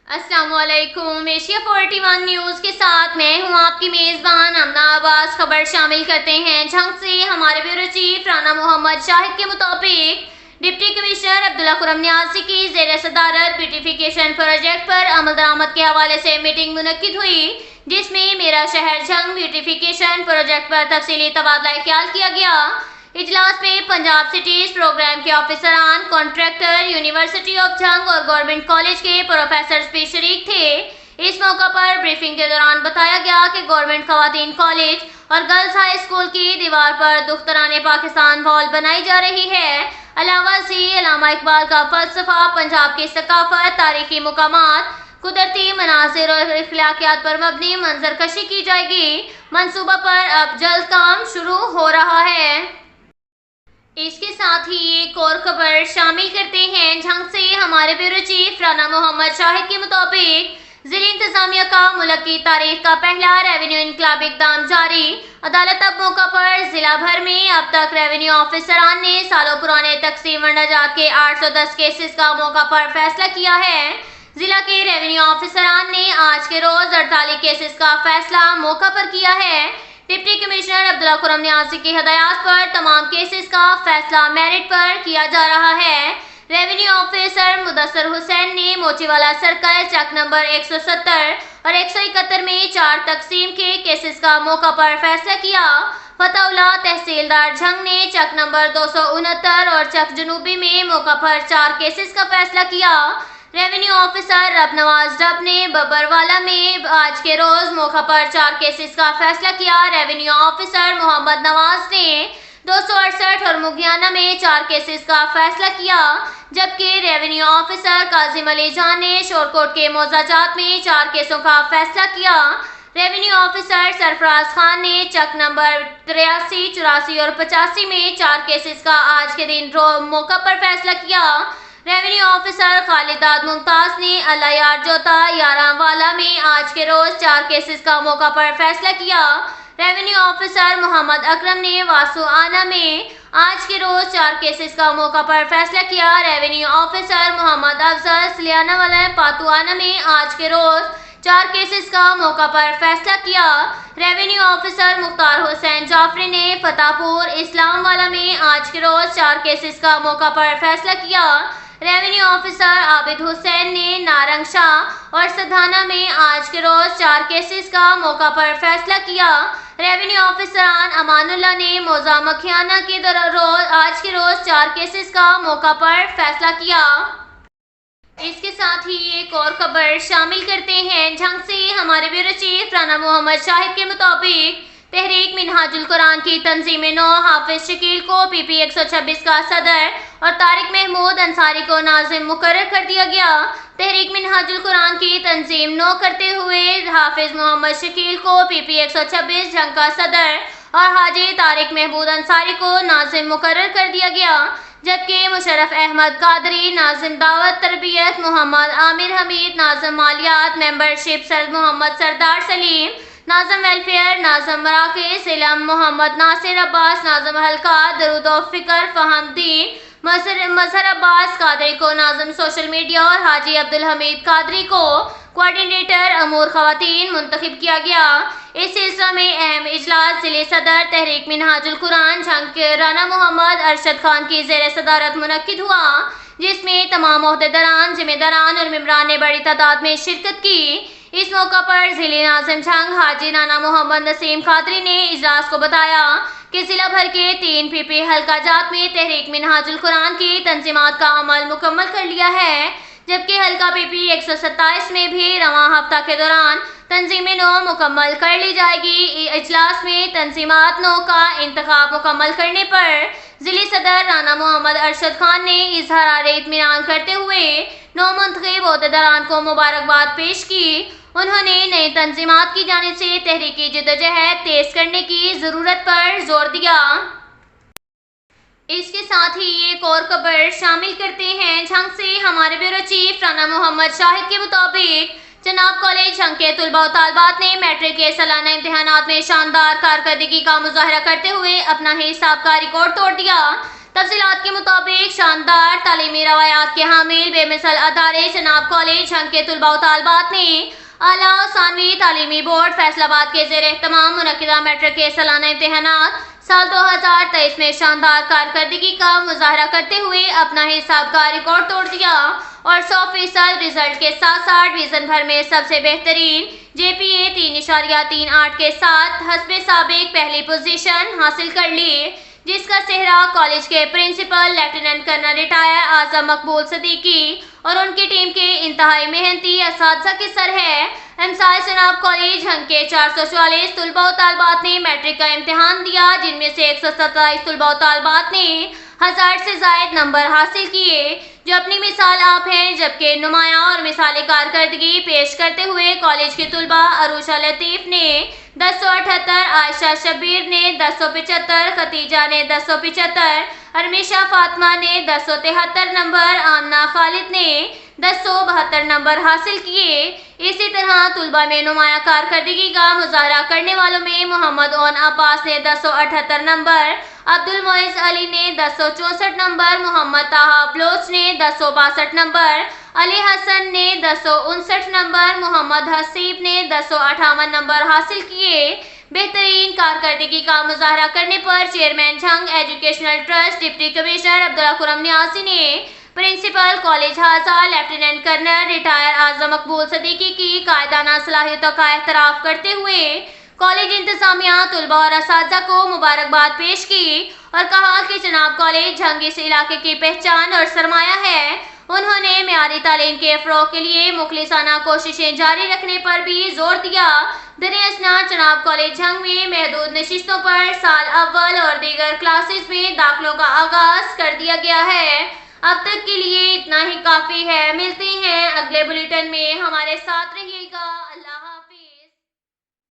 السلام علیکم۔ Asia 41 news کے ساتھ میں ہوں آپ کی میزبان امنا عباس۔ خبر شامل کرتے ہیں جھنگ سے۔ ہمارے بیورو چیف رانا محمد شاہد کے مطابق ڈپٹی کمشنر عبداللہ خرم نیازی کی زیر صدارت بیوٹیفیکیشن پروجیکٹ پر عمل درآمد کے حوالے سے میٹنگ منعقد ہوئی، جس میں میرا شہر جھنگ بیوٹیفیکیشن پروجیکٹ پر تفصیلی تبادلہ خیال کیا گیا۔ اجلاس میں پنجاب سٹیز پروگرام کے آفیسران، کانٹریکٹر، یونیورسٹی آف جھنگ اور گورنمنٹ کالج کے پروفیسرز بھی شریک تھے۔ اس موقع پر بریفنگ کے دوران بتایا گیا کہ گورنمنٹ خواتین کالج اور گرلز ہائی اسکول کی دیوار پر دختران پاکستان وال بنائی جا رہی ہے۔ علاوہ ازیں علامہ اقبال کا فلسفہ، پنجاب کی ثقافت، تاریخی مقامات، قدرتی مناظر اور اخلاقیات پر مبنی منظر کشی کی جائے گی۔ منصوبہ پر اب جلد کام شروع ہو رہا ہے۔ اس کے ساتھ ہی ایک اور خبر شامل کرتے ہیں جھنگ سے۔ ہمارے بیورو چیف رانا محمد شاہد کے مطابق ضلع انتظامیہ کا ملک کی تاریخ کا پہلا ریونیو انقلابی اقدام جاری۔ عدالت اب موقع پر ضلع بھر میں اب تک ریونیو آفیسران نے سالوں پرانے تقسیم ورنہ جات کے 810 کیسز کا موقع پر فیصلہ کیا ہے۔ ضلع کے ریونیو آفیسران نے آج کے روز 48 کیسز کا فیصلہ موقع پر کیا ہے۔ ڈپٹی کمشنر عبداللہ خرم نیازی کی ہدایات پر تمام کیسز کا فیصلہ میرٹ پر کیا جا رہا ہے۔ ریونیو آفیسر مدثر حسین نے موچی والا سرکل چک نمبر 170 اور 171 میں 4 تقسیم کے کیسز کا موقع پر فیصلہ کیا۔ فتح اللہ تحصیلدار جھنگ نے چک نمبر 269 اور چک جنوبی میں موقع پر 4 کیسز کا فیصلہ کیا۔ ریونیو آفیسر رب نواز ڈب نے ببروالا میں آج کے روز موقع پر 4 کیسز کا فیصلہ کیا۔ ریونیو آفیسر محمد نواز نے 268 اور مگیانہ میں 4 کیسز کا فیصلہ کیا، جبکہ ریونیو آفیسر کاظم علی جان نے شورکوٹ کے موضع جات میں 4 کیسوں کا فیصلہ کیا۔ ریونیو آفیسر سرفراز خان نے چک نمبر 83، 84 اور 85 میں 4 کیسز کا آج کے دن موقع پر فیصلہ کیا۔ ریونیو آفیسر خالداد ممتاز نے اللہ یار جوتا یاران والا میں آج کے روز 4 کیسز کا موقع پر فیصلہ کیا۔ ریونیو آفیسر محمد اکرم نے واسو آنا میں آج کے روز 4 کیسز کا موقع پر فیصلہ کیا۔ ریونیو آفیسر محمد افضل سلیانہ والا پاتو آنا میں آج کے روز 4 کیسز کا موقع پر فیصلہ کیا۔ ریونیو آفیسر مختار حسین جعفری نے فتح پور اسلام والا میں آج کے روز 4 کیسز کا موقع پر فیصلہ کیا۔ ریونیو آفیسر عابد حسین نے نارنگ شاہ اور سدھانہ میں آج کے روز 4 کیسز کا موقع پر فیصلہ کیا۔ ریونیو آفیسران امان اللہ نے موضع مکھیانہ کے آج کے روز 4 کیسز کا موقع پر فیصلہ کیا۔ اس کے ساتھ ہی ایک اور خبر شامل کرتے ہیں جھنگ سے۔ ہمارے بیورو چیف رانا محمد شاہد کے مطابق تحریک منہاج القرآن کی تنظیم نو حافظ شکیل کو PP 126 کا صدر اور طارق محمود انصاری کو ناظم مقرر کر دیا گیا۔ تحریک منہاج القرآن کی تنظیم نو کرتے ہوئے حافظ محمد شکیل کو PP 126 جھنگ کا صدر اور حاجی طارق محمود انصاری کو ناظم مقرر کر دیا گیا، جبکہ مشرف احمد قادری ناظم دعوت تربیت، محمد عامر حمید ناظم مالیات، ممبرشپ سرد محمد سردار سلیم ناظم ویلفیئر، ناظم مراکز علم محمد ناصر عباس ناظم حلقہ درود و فکر، فہم الدین مظہر عباس قادری کو ناظم سوشل میڈیا اور حاجی عبدالحمید قادری کو کوارڈینیٹر امور خواتین منتخب کیا گیا۔ اس سلسلہ میں اہم اجلاس ضلع صدر تحریک منہاج القرآن جھنگ کے رانا محمد ارشد خان کی زیر صدارت منعقد ہوا، جس میں تمام عہدیداران، ذمہ داران اور ممبران نے بڑی تعداد میں شرکت کی۔ اس موقع پر ضلع ناظم جھنگ حاجی رانا محمد نسیم قادری نے اجلاس کو بتایا کہ ضلع بھر کے 3 PP حلقہ جات میں تحریک منہاج القرآن کی تنظیمات کا عمل مکمل کر لیا ہے، جبکہ حلقہ PP 127 میں بھی رواں ہفتہ کے دوران تنظیم نو مکمل کر لی جائے گی۔ اجلاس میں تنظیمات نو کا انتخاب مکمل کرنے پر ضلع صدر رانا محمد ارشد خان نے اظہار اطمینان کرتے ہوئے نو منتخب عہدیداران کو مبارکباد پیش کی۔ انہوں نے نئی تنظیمات کی جانب سے تحریکی جدوجہد تیز کرنے کی ضرورت پر زور دیا۔ اس کے ساتھ ہی ایک اور خبر شامل کرتے ہیں جھنگ سے۔ ہمارے بیورو چیف رانا محمد شاہد کے مطابق جناب کالج جھنگ کے طلباء و طالبات نے میٹرک کے سالانہ امتحانات میں شاندار کارکردگی کا مظاہرہ کرتے ہوئے اپنا ہی حساب کا ریکارڈ توڑ دیا۔ تفصیلات کے مطابق شاندار تعلیمی روایات کے حامل بے مثال ادارے جناب کالج جھنگ کے طلباء و طالبات نے اعلیٰ و ثانوی تعلیمی بورڈ فیصل آباد کے زیر اہتمام منعقدہ میٹرک کے سالانہ امتحانات سال 2023 میں شاندار کارکردگی کا مظاہرہ کرتے ہوئے اپنا حساب کا ریکارڈ توڑ دیا اور 100% رزلٹ کے ساتھ ساتھ ڈویژن بھر میں سب سے بہترین GPA 3.38 کے ساتھ حسب سابق پہلی پوزیشن حاصل کر لی، جس کا سہرا کالج کے principal lieutenant colonel retired Azam Maqbool Siddiqui اور ان کی ٹیم کے انتہائی محنتی اساتذہ کے سر ہے۔ امسال جناب کالج جھنگ کے 444 طلباء و طالبات نے میٹرک کا امتحان دیا، جن میں سے 127 طلباء و طالبات نے 1000 سے زائد نمبر حاصل کیے، جو اپنی مثال آپ ہیں، جبکہ نمایاں اور مثالی کارکردگی پیش کرتے ہوئے کالج کے طلباء عروشہ لطیف نے 1078، عائشہ شبیر نے 1075، ختیجہ نے 1075، ارمیشہ فاطمہ نے 1073 نمبر، آمنہ خالد نے 1072 نمبر حاصل کیے۔ اسی طرح طلباء میں نمایاں کارکردگی کا مظاہرہ کرنے والوں میں محمد اون عباس نے 1078 نمبر، عبد المعز علی نے 1064 نمبر، محمد طاہا بلوچ نے 1062 نمبر، علی حسن نے 1059 نمبر، محمد حسیب نے 1058 نمبر حاصل کیے۔ بہترین کارکردگی کا مظاہرہ کرنے پر chairman Jhang educational trust deputy commissioner Abdullah Khurram Niazi نے پرنسپل کالج ہاضہ lieutenant colonel retired Azam Maqbool Siddiqui کی قائدانہ صلاحیتوں کا اعتراف کرتے ہوئے کالج انتظامیہ، طلباء اور اساتذہ کو مبارکباد پیش کی اور کہا کہ جناب کالج جھنگ اس علاقے کی پہچان اور سرمایہ ہے۔ انہوں نے معیاری تعلیم کے فروغ کے لیے مخلصانہ کوششیں جاری رکھنے پر بھی زور دیا۔ در اثناء جناب کالج جھنگ میں محدود نشستوں پر سال اول اور دیگر کلاسز میں داخلوں کا آغاز کر دیا گیا ہے۔ اب تک کے لیے اتنا ہی کافی ہے۔ ملتے ہیں اگلے بلیٹن میں، ہمارے ساتھ رہیے گا۔ اللہ